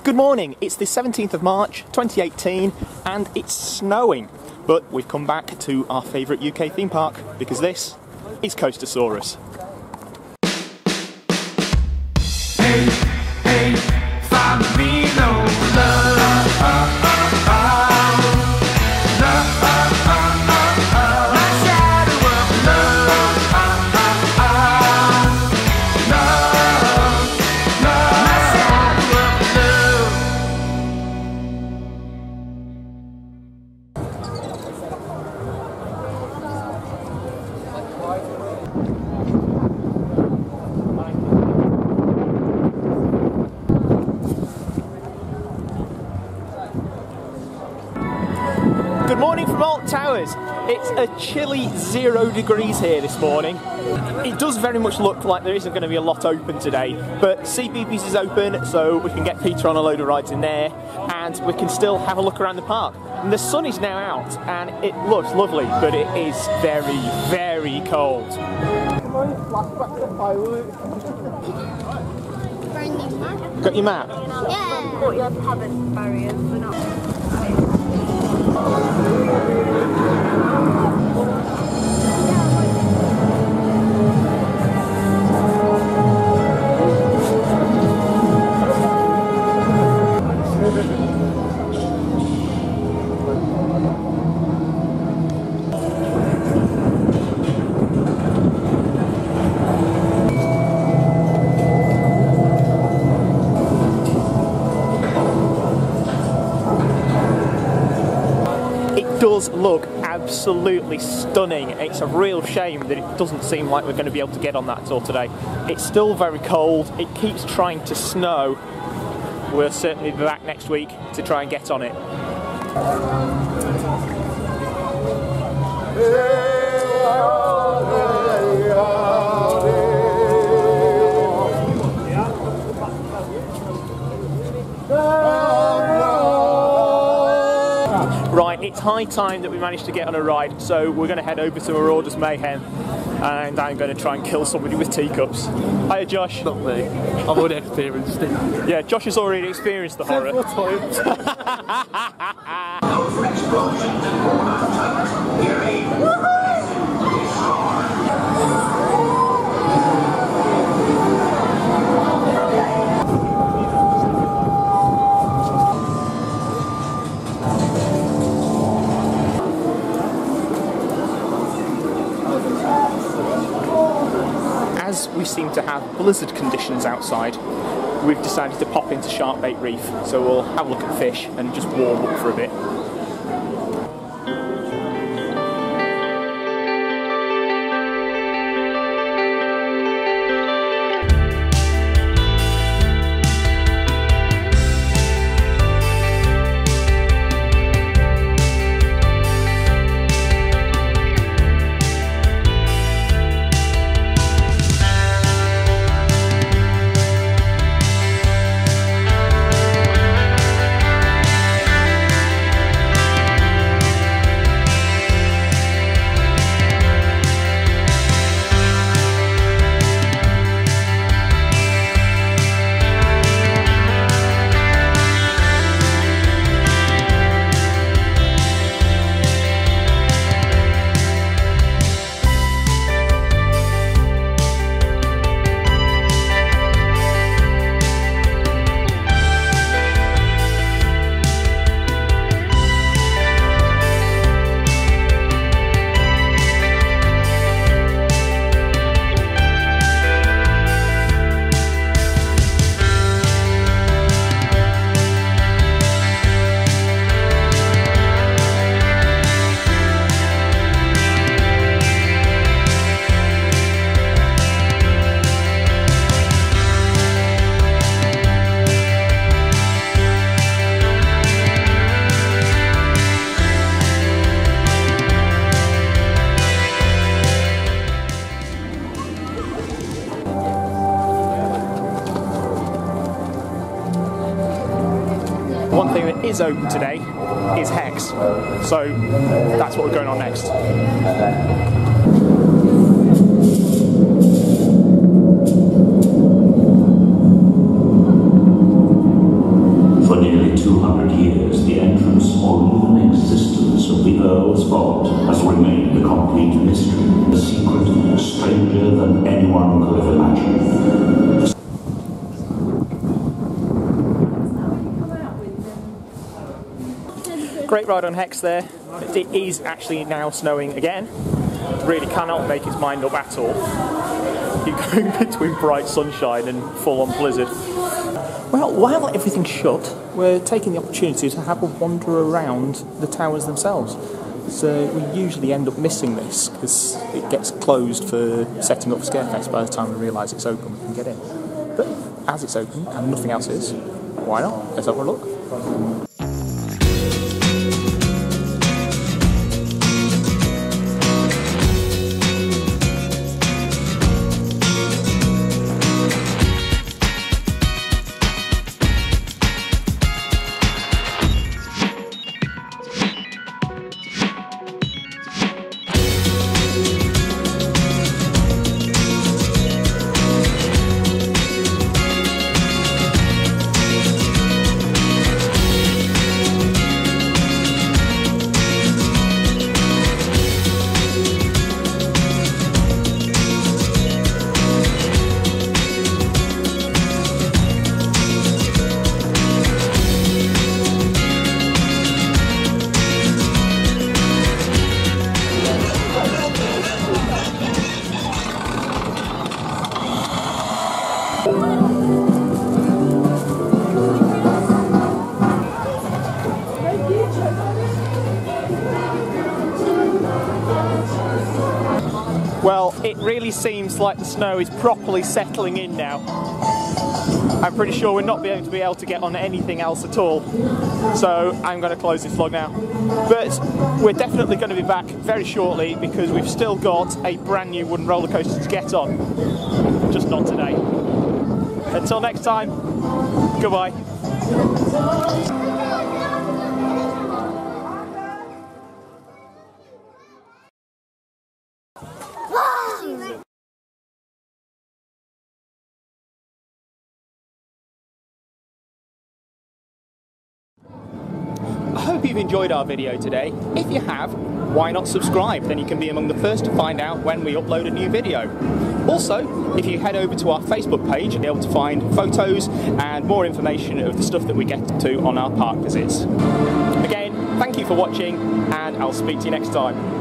Good morning, it's the 17th of March 2018 and it's snowing, but we've come back to our favourite UK theme park because this is Coastersaurus. Hey, hey, find me no love. Good morning from Alton Towers. It's a chilly 0 degrees here this morning. It does very much look like there isn't going to be a lot open today, but CBeebies is open, so we can get Peter on a load of rides in there, and we can still have a look around the park. And the sun is now out, and it looks lovely, but it is very, very cold. Got your map? Yeah. But you have to have a barrier for not. Does look absolutely stunning. It's a real shame that it doesn't seem like we're going to be able to get on that at all today. It's still very cold, it keeps trying to snow. We'll certainly be back next week to try and get on it. Right, it's high time that we managed to get on a ride, so we're going to head over to Marauders Mayhem and I'm going to try and kill somebody with teacups. Hiya Josh. Not me, I've already experienced it. Yeah, Josh has already experienced the horror. Several times. As we seem to have blizzard conditions outside, we've decided to pop into Bait Reef, so we'll have a look at fish and just warm up for a bit. One thing that is open today is Hex, so that's what we're going on next. 200 years, the entrance or even existence of the Earl's Vault has remained a complete mystery, a secret stranger than anyone could have imagined. Great ride on Hex there. It is actually now snowing again. Really cannot make his mind up at all. You're going between bright sunshine and full-on blizzard. Well, while everything's shut, we're taking the opportunity to have a wander around the towers themselves. So we usually end up missing this because it gets closed for setting up Scarefest by the time we realise it's open, we can get in. But as it's open and nothing else is, why not? Let's have a look. Well, it really seems like the snow is properly settling in now. I'm pretty sure we're not going to be able to get on anything else at all. So I'm going to close this vlog now. But we're definitely going to be back very shortly because we've still got a brand new wooden roller coaster to get on. Just not today. Until next time, goodbye. I hope you've enjoyed our video today. If you have, why not subscribe? Then you can be among the first to find out when we upload a new video. Also, if you head over to our Facebook page, you'll be able to find photos and more information of the stuff that we get to on our park visits. Again, thank you for watching, and I'll speak to you next time.